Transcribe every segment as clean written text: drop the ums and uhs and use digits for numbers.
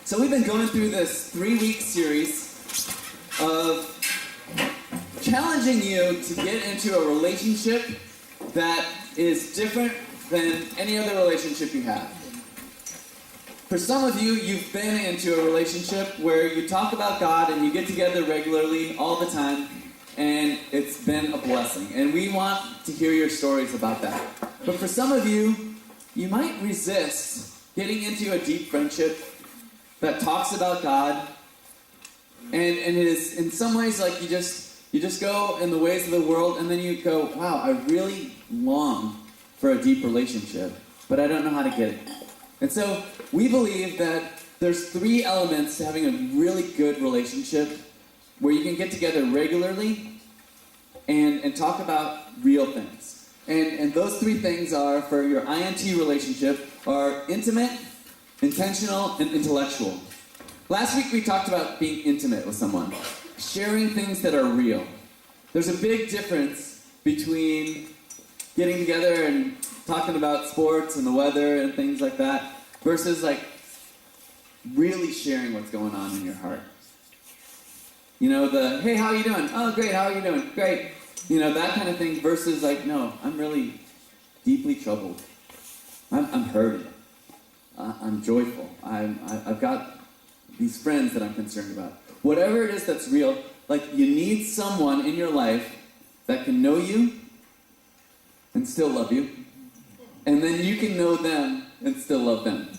So we've been going through this 3-week series of challenging you to get into a relationship that is different than any other relationship you have. For some of you, you've been into a relationship where you talk about God and you get together regularly all the time, and it's been a blessing. And we want to hear your stories about that. But for some of you, you might resist getting into a deep friendship that talks about God, and it is in some ways like you just go in the ways of the world, and then you go, wow, I really long for a deep relationship, but I don't know how to get it. And so we believe that there's 3 elements to having a really good relationship where you can get together regularly and talk about real things. And those 3 things are, for your INT relationship, are intimate, intentional, and intellectual. Last week we talked about being intimate with someone, sharing things that are real. There's a big difference between getting together and talking about sports and the weather and things like that versus like really sharing what's going on in your heart. You know, the, hey, how are you doing? Oh, great, how are you doing? Great. You know, that kind of thing versus like, no, I'm really deeply troubled. I'm hurting. I'm joyful. I've got these friends that I'm concerned about. Whatever it is that's real, like you need someone in your life that can know you and still love you. And then you can know them and still love them.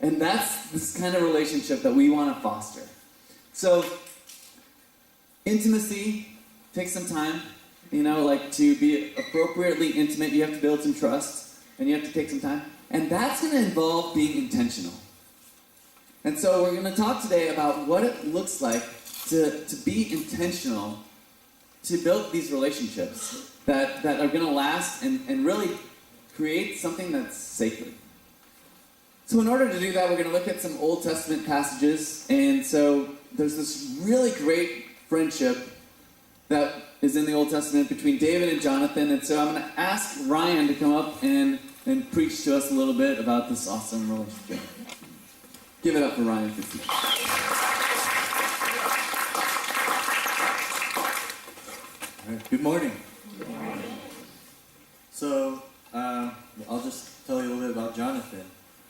And that's this kind of relationship that we want to foster. So, intimacy takes some time. You know, like to be appropriately intimate, you have to build some trust, and you have to take some time. And that's going to involve being intentional. And so we're going to talk today about what it looks like to be intentional, to build these relationships that are going to last and really create something that's sacred. So in order to do that, we're going to look at some Old Testament passages. And so there's this really great friendship that is in the Old Testament between David and Jonathan. And so I'm going to ask Ryan to come up and preach to us a little bit about this awesome relationship. Give it up for Ryan. All right, good morning. Good morning. So, I'll just tell you a little bit about Jonathan.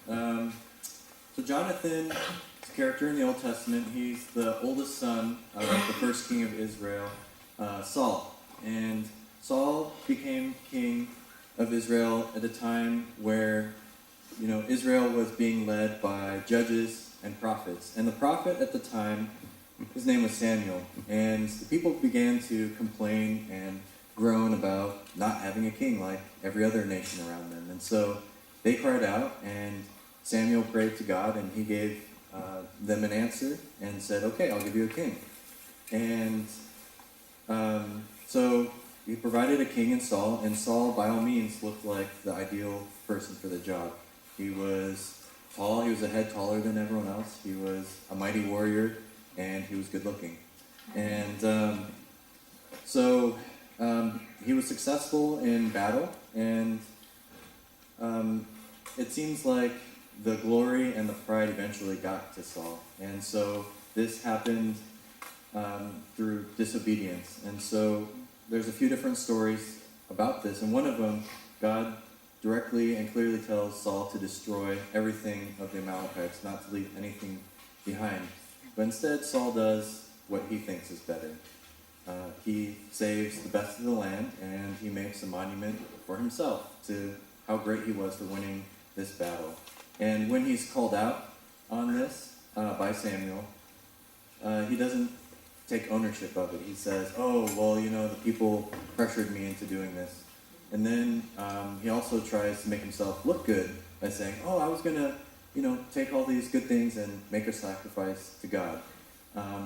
So Jonathan is a character in the Old Testament. He's the oldest son of the first king of Israel, Saul. And Saul became king of Israel at a time where, you know, Israel was being led by judges and prophets. And the prophet at the time, his name was Samuel. And the people began to complain and groan about not having a king like every other nation around them. And so they cried out, and Samuel prayed to God, and he gave them an answer and said, okay, I'll give you a king. And so he provided a king in Saul, and Saul, by all means, looked like the ideal person for the job. He was tall, he was a head taller than everyone else, he was a mighty warrior, and he was good looking. And so he was successful in battle, and it seems like the glory and the pride eventually got to Saul. And so this happened through disobedience. And so there's a few different stories about this. And one of them, God directly and clearly tells Saul to destroy everything of the Amalekites, not to leave anything behind. But instead, Saul does what he thinks is better. He saves the best of the land, and he makes a monument for himself to how great he was for winning this battle. And when he's called out on this by Samuel, he doesn't take ownership of it. He says, oh, well, you know, the people pressured me into doing this. And then he also tries to make himself look good by saying, oh, I was going to, you know, take all these good things and make a sacrifice to God.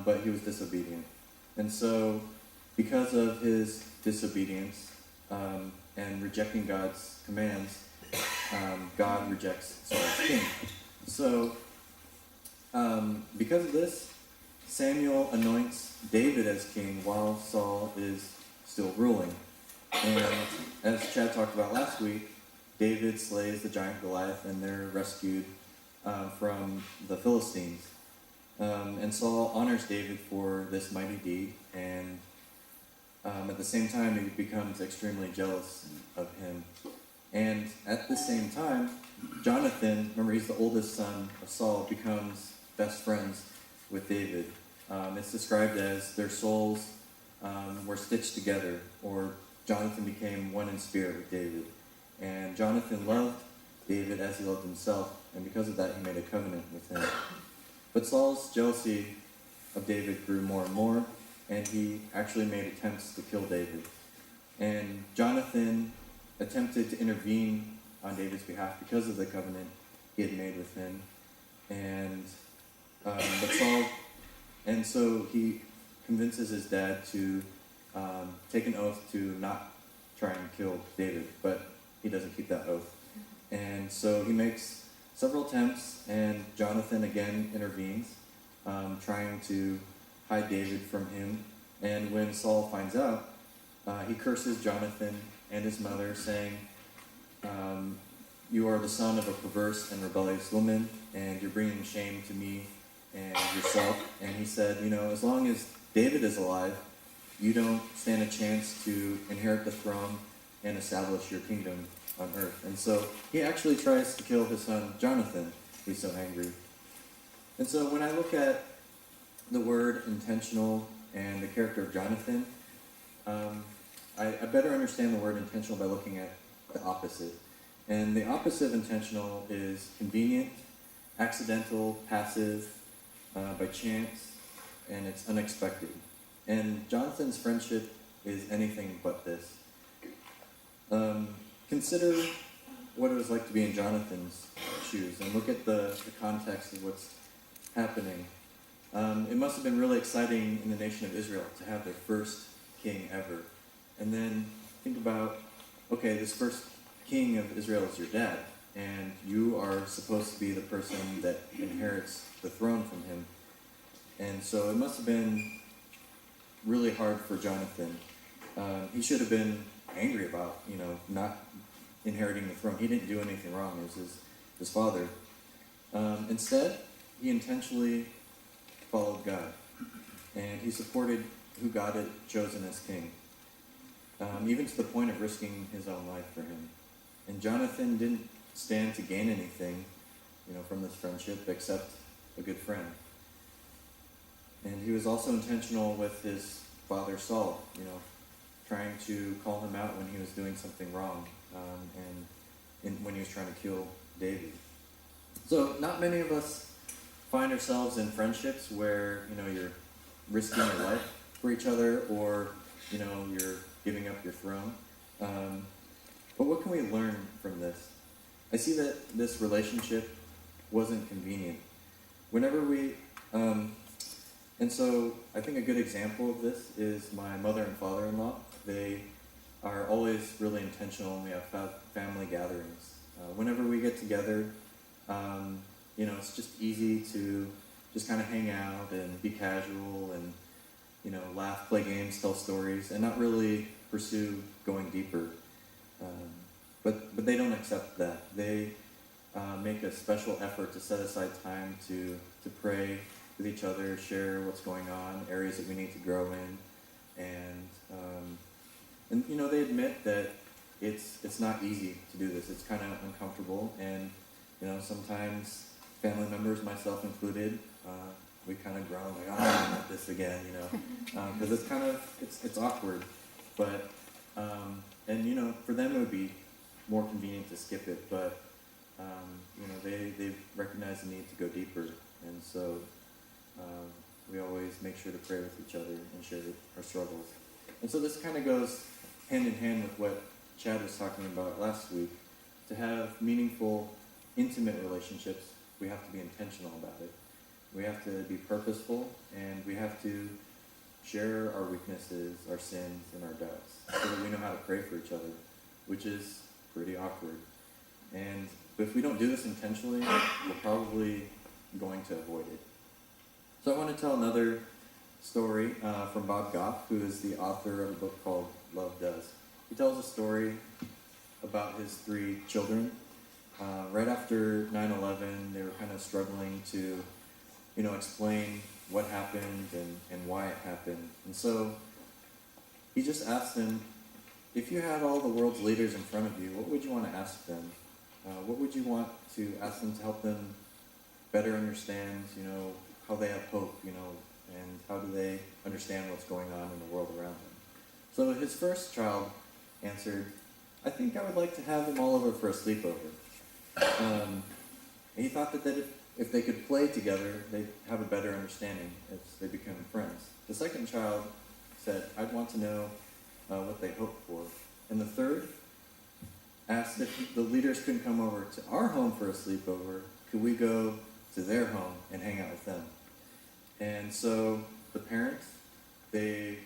But he was disobedient. And so because of his disobedience and rejecting God's commands, God rejects Saul as king. So because of this, Samuel anoints David as king while Saul is still ruling. And as Chad talked about last week, David slays the giant Goliath, and they're rescued from the Philistines. And Saul honors David for this mighty deed, and at the same time, he becomes extremely jealous of him. And at the same time, Jonathan, remember he's the oldest son of Saul, becomes best friends with David. It's described as their souls were stitched together, or Jonathan became one in spirit with David. And Jonathan loved David as he loved himself, and because of that, he made a covenant with him. But Saul's jealousy of David grew more and more, and he actually made attempts to kill David. And Jonathan attempted to intervene on David's behalf because of the covenant he had made with him. And but Saul, and so he convinces his dad to take an oath to not try and kill David, but he doesn't keep that oath. And so he makes several attempts, and Jonathan again intervenes, trying to hide David from him. And when Saul finds out, he curses Jonathan and his mother, saying, "You are the son of a perverse and rebellious woman, and you're bringing shame to me and yourself." And he said, as long as David is alive, you don't stand a chance to inherit the throne and establish your kingdom on earth. And so he actually tries to kill his son Jonathan. He's so angry. And so when I look at the word intentional and the character of Jonathan, I better understand the word intentional by looking at the opposite. And the opposite of intentional is convenient, accidental, passive, by chance, and it's unexpected. And Jonathan's friendship is anything but this. Consider what it was like to be in Jonathan's shoes and look at the context of what's happening. It must have been really exciting in the nation of Israel to have their first king ever. And then think about, okay, this first king of Israel is your dad, and you are supposed to be the person that inherits the throne from him. And so it must have been really hard for Jonathan. He should have been angry about, not inheriting the throne. He didn't do anything wrong. It was his father. Instead, he intentionally followed God, and he supported who God had chosen as king, even to the point of risking his own life for him. And Jonathan didn't stand to gain anything, from this friendship except a good friend. And he was also intentional with his father Saul, trying to call him out when he was doing something wrong, when he was trying to kill David. So not many of us find ourselves in friendships where, you're risking your life for each other, or, you're giving up your throne. But what can we learn from this? I see that this relationship wasn't convenient. Whenever we, and so I think a good example of this is my mother and father-in-law. They are always really intentional, and we have family gatherings. Whenever we get together, it's just easy to just kind of hang out and be casual and, laugh, play games, tell stories, and not really pursue going deeper. But they don't accept that. They make a special effort to set aside time to pray with each other, share what's going on, areas that we need to grow in, and they admit that it's not easy to do this. It's kind of uncomfortable, and sometimes family members, myself included, we kind of groan like, "Oh, not this again," because it's awkward, but for them it would be more convenient to skip it, but they recognize the need to go deeper, and so we always make sure to pray with each other and share our struggles. And so this kind of goes hand in hand with what Chad was talking about last week. To have meaningful, intimate relationships, we have to be intentional about it. We have to be purposeful, and we have to share our weaknesses, our sins, and our doubts, so that we know how to pray for each other, which is pretty awkward. And if we don't do this intentionally, we're probably going to avoid it. So I want to tell another story from Bob Goff, who is the author of a book called Love Does. He tells a story about his 3 children. Right after 9/11, they were kind of struggling to explain what happened and why it happened. And so he just asked them, if you had all the world's leaders in front of you, what would you want to ask them? What would you want to ask them to help them better understand, how they have hope, and how do they understand what's going on in the world around them? So his first child answered, I think I would like to have them all over for a sleepover. He thought that if they could play together, they'd have a better understanding as they become friends. The second child said, I'd want to know what they hope for. And the third asked if the leaders couldn't come over to our home for a sleepover, could we go to their home and hang out with them? And so the parents, they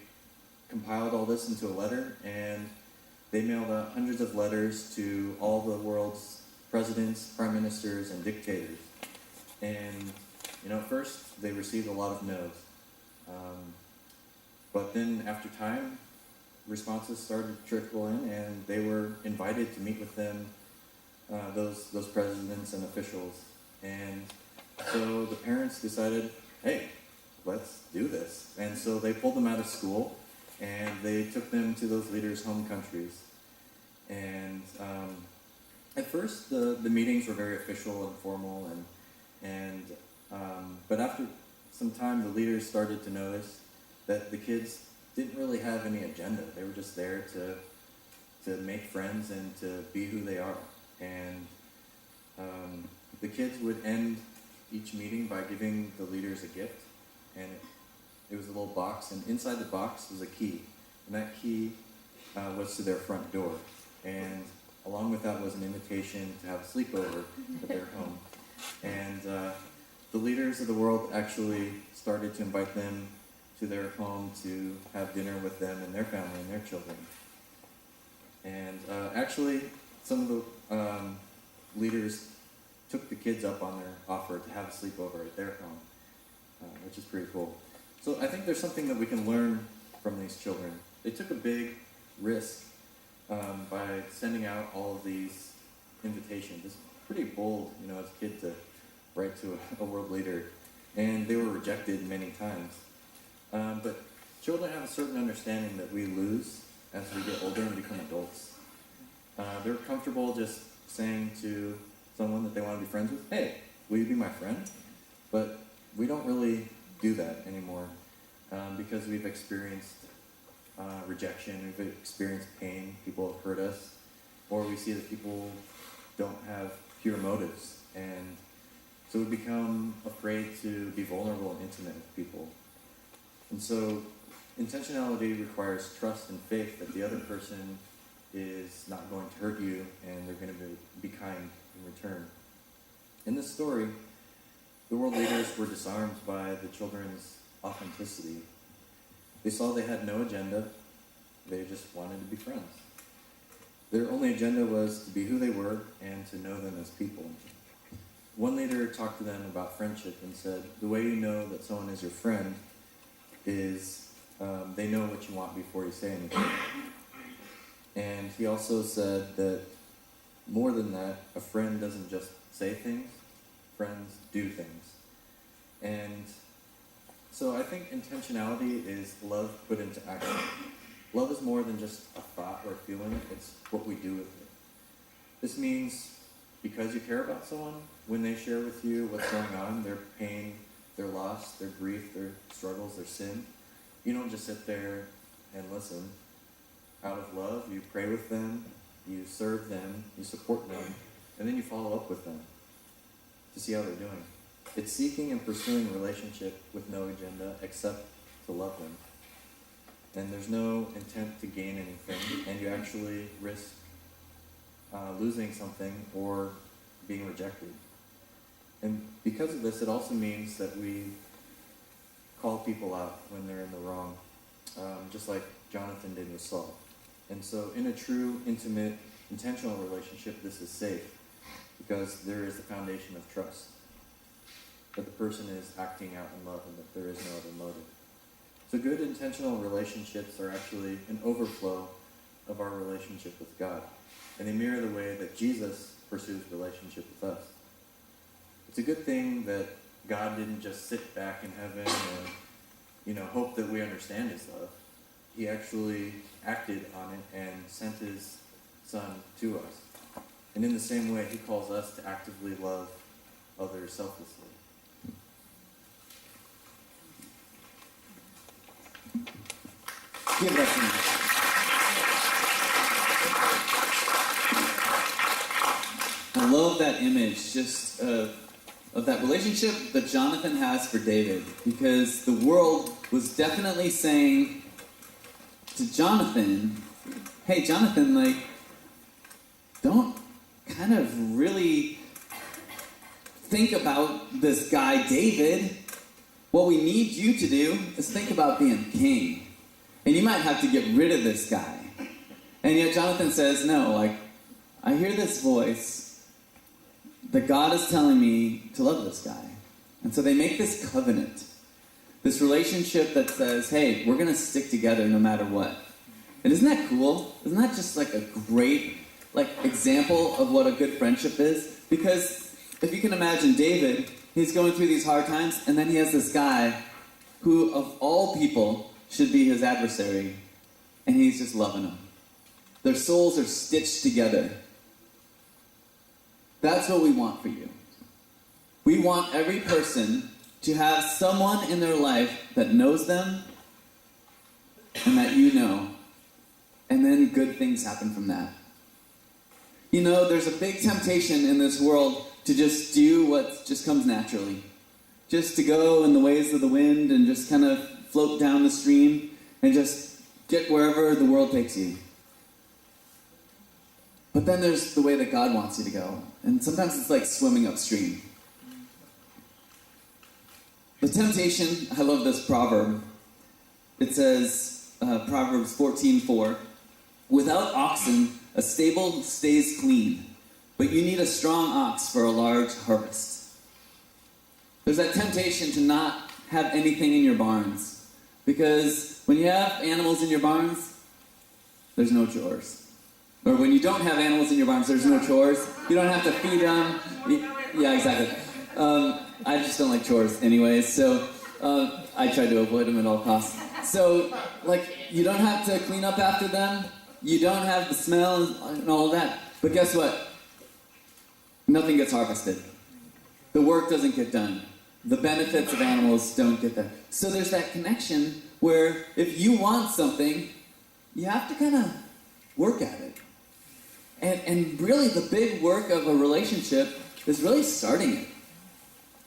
compiled all this into a letter, and they mailed out hundreds of letters to all the world's presidents, prime ministers, and dictators. And, at first they received a lot of no's. But then after time, responses started to trickle in, and they were invited to meet with them, those presidents and officials. And so the parents decided, hey, let's do this. And so they pulled them out of school, and they took them to those leaders' home countries. And at first, the meetings were very official and formal, but after some time, the leaders started to notice that the kids didn't really have any agenda. They were just there to make friends and to be who they are. And the kids would end each meeting by giving the leaders a gift, and it was a little box, and inside the box was a key, and that key was to their front door, and along with that was an invitation to have a sleepover at their home. And the leaders of the world actually started to invite them to their home to have dinner with them and their family and their children. And actually, some of the leaders took the kids up on their offer to have a sleepover at their home, which is pretty cool. So I think there's something that we can learn from these children. They took a big risk by sending out all of these invitations. It's pretty bold, as a kid to write to a world leader, and they were rejected many times. But children have a certain understanding that we lose as we get older and become adults. They're comfortable just saying to someone that they want to be friends with, hey, will you be my friend? But we don't really do that anymore because we've experienced rejection, we've experienced pain, people have hurt us, or we see that people don't have pure motives. And so we become afraid to be vulnerable and intimate with people. And so intentionality requires trust and faith that the other person is not going to hurt you and they're going to be kind in return. In this story, the world leaders were disarmed by the children's authenticity. They saw they had no agenda. They just wanted to be friends. Their only agenda was to be who they were and to know them as people. One leader talked to them about friendship and said, the way you know that someone is your friend is they know what you want before you say anything. And he also said that more than that, a friend doesn't just say things, friends do things. And so I think intentionality is love put into action. Love is more than just a thought or a feeling, it's what we do with it. This means because you care about someone, when they share with you what's going on, their pain, their loss, their grief, their struggles, their sin, you don't just sit there and listen. Out of love, you pray with them, you serve them, you support them, and then you follow up with them to see how they're doing. It's seeking and pursuing a relationship with no agenda except to love them. And there's no intent to gain anything, and you actually risk losing something or being rejected. And because of this, it also means that we call people out when they're in the wrong, just like Jonathan did with Saul. And so in a true, intimate, intentional relationship, this is safe because there is the foundation of trust. That the person is acting out in love and that there is no other motive. So good intentional relationships are actually an overflow of our relationship with God. And they mirror the way that Jesus pursues relationship with us. It's a good thing that God didn't just sit back in heaven and, hope that we understand his love. He actually acted on it and sent his son to us. And in the same way, he calls us to actively love others selflessly. Give that to me. I love that image just of that relationship that Jonathan has for David, because the world was definitely saying to Jonathan, hey, Jonathan, don't kind of really think about this guy David. What we need you to do is think about being king. And you might have to get rid of this guy. And yet Jonathan says, no, I hear this voice that God is telling me to love this guy. And so they make this covenant, this relationship that says, hey, we're going to stick together no matter what. And isn't that cool? Isn't that just a great example of what a good friendship is? Because if you can imagine David, he's going through these hard times, and then he has this guy who, of all people, should be his adversary, and he's just loving him. Their souls are stitched together. That's what we want for you. We want every person to have someone in their life that knows them and that you know, and then good things happen from that. There's a big temptation in this world to just do what just comes naturally. Just to go in the ways of the wind and just kind of float down the stream and just get wherever the world takes you. But then there's the way that God wants you to go. And sometimes it's like swimming upstream. The temptation, I love this proverb. It says, Proverbs 14:4, without oxen, a stable stays clean, but you need a strong ox for a large harvest. There's that temptation to not have anything in your barns. Because when you have animals in your barns, there's no chores. Or when you don't have animals in your barns, there's no chores. You don't have to feed them. Yeah, exactly. I just don't like chores anyways, so I try to avoid them at all costs. So, you don't have to clean up after them. You don't have the smell and all of that. But guess what? Nothing gets harvested. The work doesn't get done. The benefits of animals don't get there. So there's that connection where if you want something, you have to kind of work at it. And really the big work of a relationship is really starting it.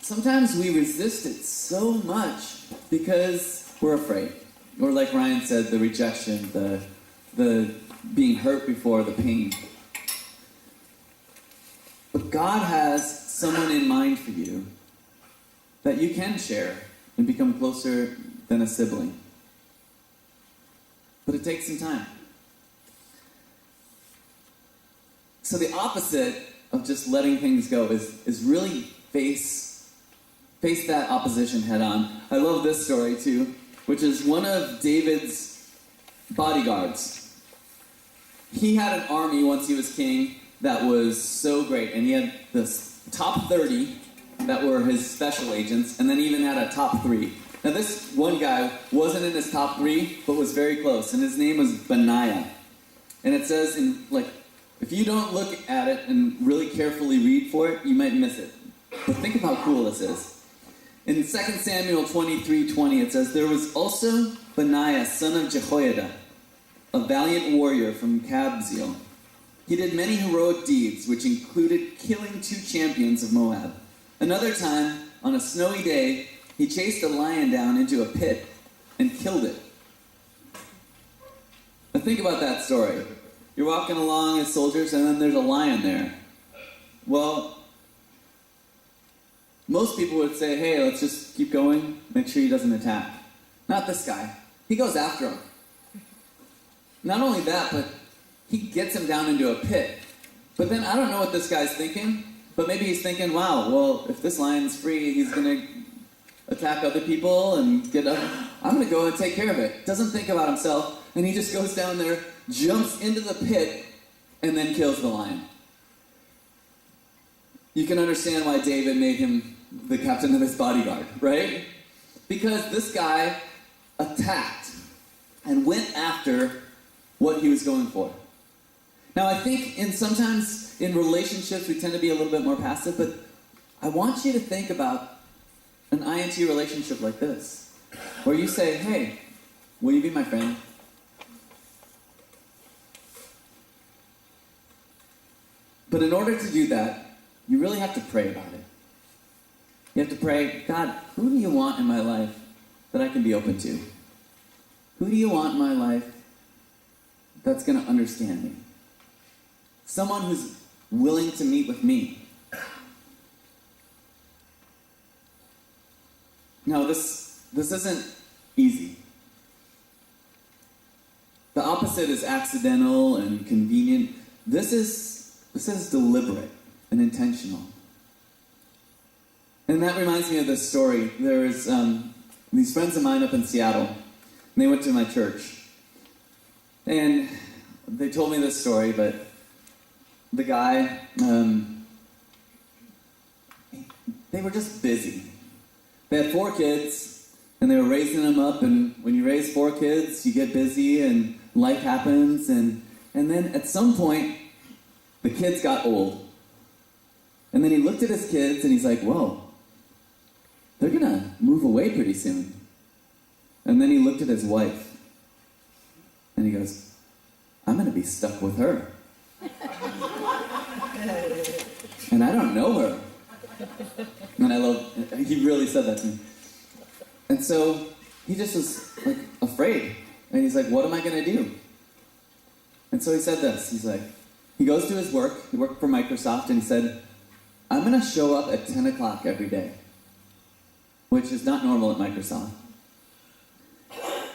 Sometimes we resist it so much because we're afraid. Or like Ryan said, the rejection, the being hurt before the pain. But God has someone in mind for you that you can share and become closer than a sibling. But it takes some time. So the opposite of just letting things go is really face that opposition head on. I love this story too, which is one of David's bodyguards. He had an army once he was king that was so great, and he had this top 30 that were his special agents, and then even had a top 3. Now this one guy wasn't in his top 3, but was very close, and his name was Benaiah. And it says if you don't look at it and really carefully read for it, you might miss it. But think of how cool this is. In 2 Samuel 23:20, it says, there was also Benaiah, son of Jehoiada, a valiant warrior from Kabzeel. He did many heroic deeds, which included killing 2 champions of Moab. Another time, on a snowy day, he chased a lion down into a pit and killed it. Now think about that story. You're walking along as soldiers, and then there's a lion there. Well, most people would say, hey, let's just keep going, make sure he doesn't attack. Not this guy. He goes after him. Not only that, but he gets him down into a pit. But then I don't know what this guy's thinking, but maybe he's thinking, wow, well, if this lion's free, he's going to attack other people and get up. I'm going to go and take care of it. Doesn't think about himself, and he just goes down there, jumps into the pit, and then kills the lion. You can understand why David made him the captain of his bodyguard, right? Because this guy attacked and went after what he was going for. Now, I think sometimes in relationships we tend to be a little bit more passive, but I want you to think about an INT relationship like this, where you say, hey, will you be my friend? But in order to do that, you really have to pray about it. You have to pray, God, who do you want in my life that I can be open to? Who do you want in my life that's going to understand me? Someone who's willing to meet with me. Now, this isn't easy. The opposite is accidental and convenient. This is deliberate and intentional. And that reminds me of this story. There was these friends of mine up in Seattle, and they went to my church. And they told me this story, but the guy, they were just busy. They had 4 kids, and they were raising them up, and when you raise 4 kids, you get busy, and life happens, and then at some point, the kids got old. And then he looked at his kids, and he's like, whoa, they're going to move away pretty soon. And then he looked at his wife, and he goes, I'm going to be stuck with her. And I don't know her. And he really said that to me. And so he just was like afraid. And he's like, what am I going to do? And so he said this. He's like, he goes to his work. He worked for Microsoft, and he said, I'm going to show up at 10 o'clock every day, which is not normal at Microsoft.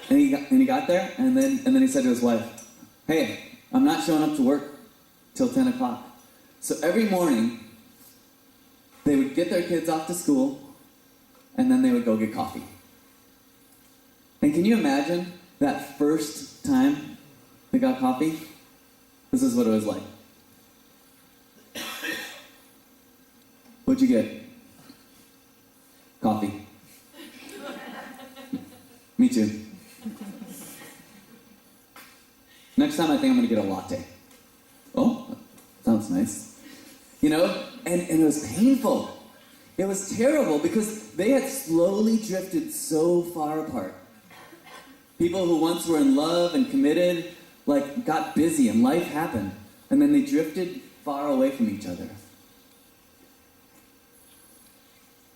And he got there, and then he said to his wife, hey, I'm not showing up to work till 10 o'clock. So every morning, they would get their kids off to school, and then they would go get coffee. And can you imagine that first time they got coffee? This is what it was like. What'd you get? Coffee. Me too. Next time I think I'm going to get a latte. Oh, sounds nice. You know, and it was painful. It was terrible because they had slowly drifted so far apart. People who once were in love and committed, like, got busy and life happened. And then they drifted far away from each other.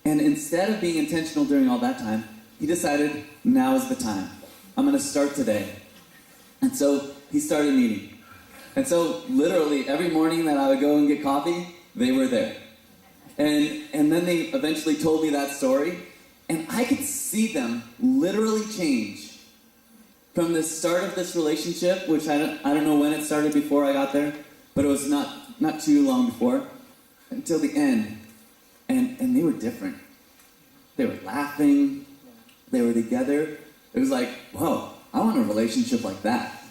And instead of being intentional during all that time, he decided, now is the time. I'm going to start today. And so he started meeting. And so literally every morning that I would go and get coffee, they were there. And then they eventually told me that story. And I could see them literally change from the start of this relationship, which I don't know when it started before I got there, but it was not too long before, until the end. And they were different. They were laughing. They were together. It was like, whoa, I want a relationship like that.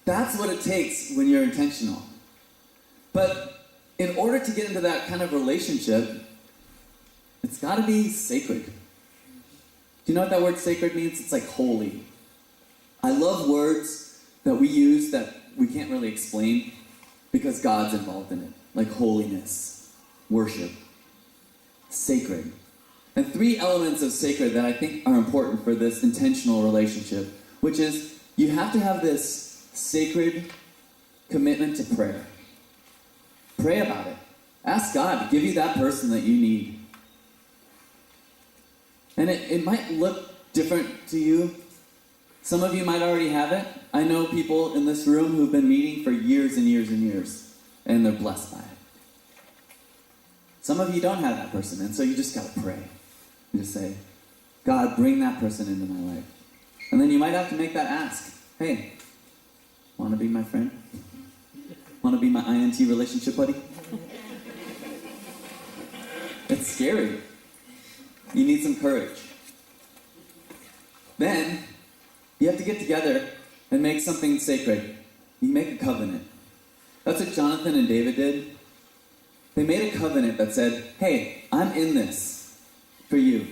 That's what it takes when you're intentional. But in order to get into that kind of relationship, it's got to be sacred. Do you know what that word sacred means? It's like holy. I love words that we use that we can't really explain because God's involved in it. Like holiness, worship, sacred. And 3 elements of sacred that I think are important for this intentional relationship, which is you have to have this sacred commitment to prayer. Pray about it. Ask God to give you that person that you need. And it might look different to you. Some of you might already have it. I know people in this room who've been meeting for years and years and years, and they're blessed by it. Some of you don't have that person, and so you just got to pray. You just say, God, bring that person into my life. And then you might have to make that ask. Hey, want to be my friend? Want to be my INT relationship buddy? It's scary. You need some courage. Then, you have to get together and make something sacred. You make a covenant. That's what Jonathan and David did. They made a covenant that said, hey, I'm in this for you.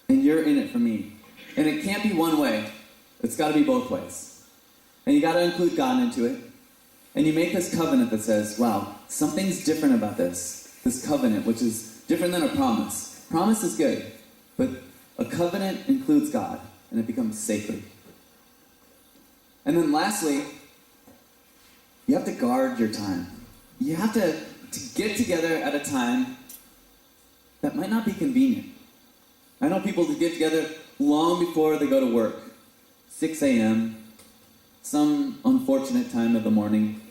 And you're in it for me. And it can't be one way. It's got to be both ways. And you got to include God into it. And you make this covenant that says, wow, something's different about this. This covenant, which is different than a promise. Promise is good, but a covenant includes God, and it becomes sacred. And then lastly, you have to guard your time. You have to get together at a time that might not be convenient. I know people that get together long before they go to work. 6 a.m., some unfortunate time of the morning.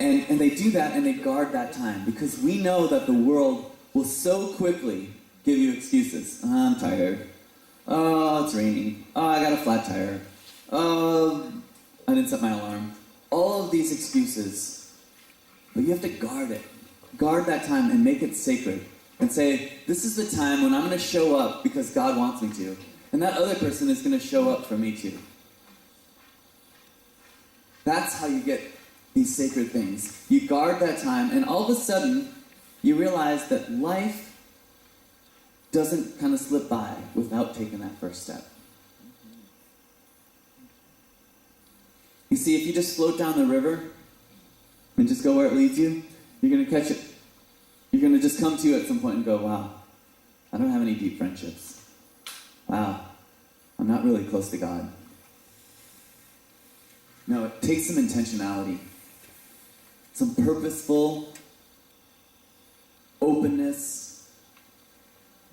And they do that and they guard that time because we know that the world will so quickly give you excuses. I'm tired. Oh, it's raining. Oh, I got a flat tire. Oh, I didn't set my alarm. All of these excuses. But you have to guard it. Guard that time and make it sacred. And say, this is the time when I'm going to show up because God wants me to. And that other person is going to show up for me too. That's how you get these sacred things. You guard that time, and all of a sudden, you realize that life doesn't kind of slip by without taking that first step. You see, if you just float down the river and just go where it leads you, you're going to catch it. You're going to just come to at some point and go, wow, I don't have any deep friendships. Wow, I'm not really close to God. No, it takes some intentionality, some purposeful openness,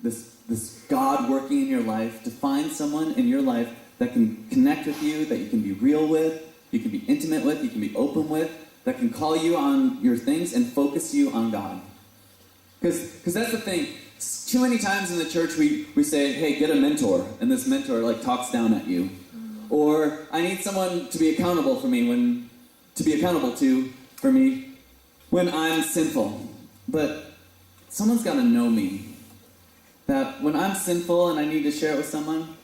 this God working in your life to find someone in your life that can connect with you, that you can be real with, you can be intimate with, you can be open with, that can call you on your things and focus you on God. Because that's the thing. Too many times in the church we say, hey, get a mentor, and this mentor like talks down at you. Or I need someone to be accountable for me when I'm sinful. But someone's got to know me. That when I'm sinful and I need to share it with someone,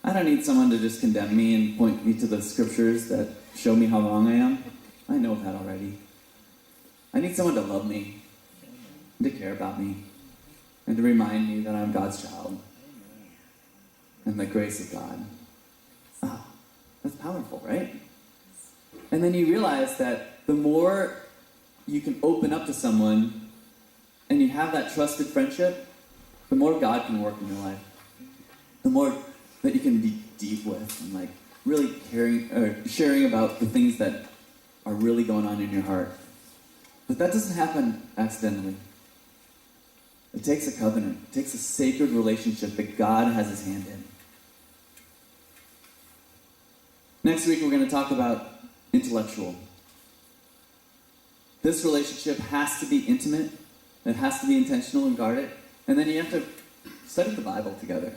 I don't need someone to just condemn me and point me to the scriptures that show me how wrong I am. I know that already. I need someone to love me, to care about me, and to remind me that I'm God's child and the grace of God. Oh, that's powerful, right? And then you realize that the more you can open up to someone and you have that trusted friendship, the more God can work in your life. The more that you can be deep with and like really sharing about the things that are really going on in your heart. But that doesn't happen accidentally. It takes a covenant. It takes a sacred relationship that God has his hand in. Next week we're going to talk about intellectual. This relationship has to be intimate. It has to be intentional and guarded. And then you have to study the Bible together.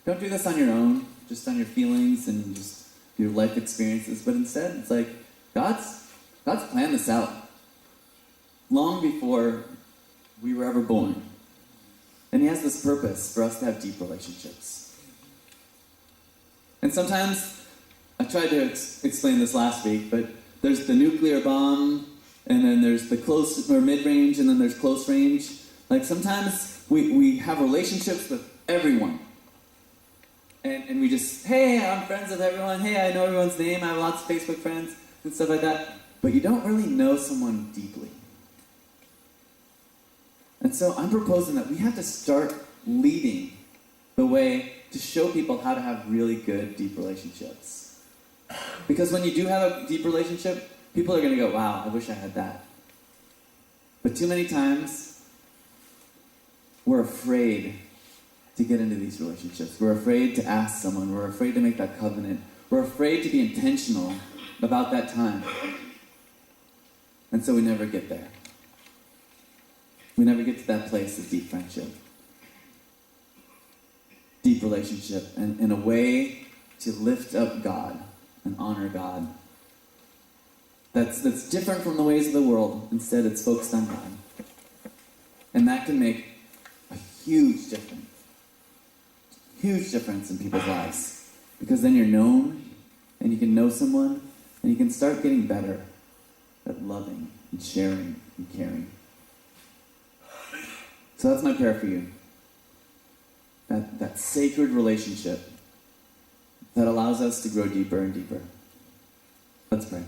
Don't do this on your own, just on your feelings and just your life experiences. But instead, it's like God's planned this out long before we were ever born. And he has this purpose for us to have deep relationships. And sometimes, I tried to explain this last week, but there's the nuclear bomb, and then there's the close or mid-range, and then there's close range. Like sometimes we have relationships with everyone. And we just, hey, I'm friends with everyone. Hey, I know everyone's name. I have lots of Facebook friends and stuff like that. But you don't really know someone deeply. And so I'm proposing that we have to start leading the way to show people how to have really good, deep relationships. Because when you do have a deep relationship, people are going to go, wow, I wish I had that. But too many times, we're afraid to get into these relationships. We're afraid to ask someone. We're afraid to make that covenant. We're afraid to be intentional about that time. And so we never get there. We never get to that place of deep friendship. Deep relationship. And in a way to lift up God and honor God. That's different from the ways of the world. Instead, it's focused on God. And that can make a huge difference. Huge difference in people's lives. Because then you're known, and you can know someone, and you can start getting better at loving and sharing and caring. So that's my prayer for you. That sacred relationship that allows us to grow deeper and deeper. Let's pray.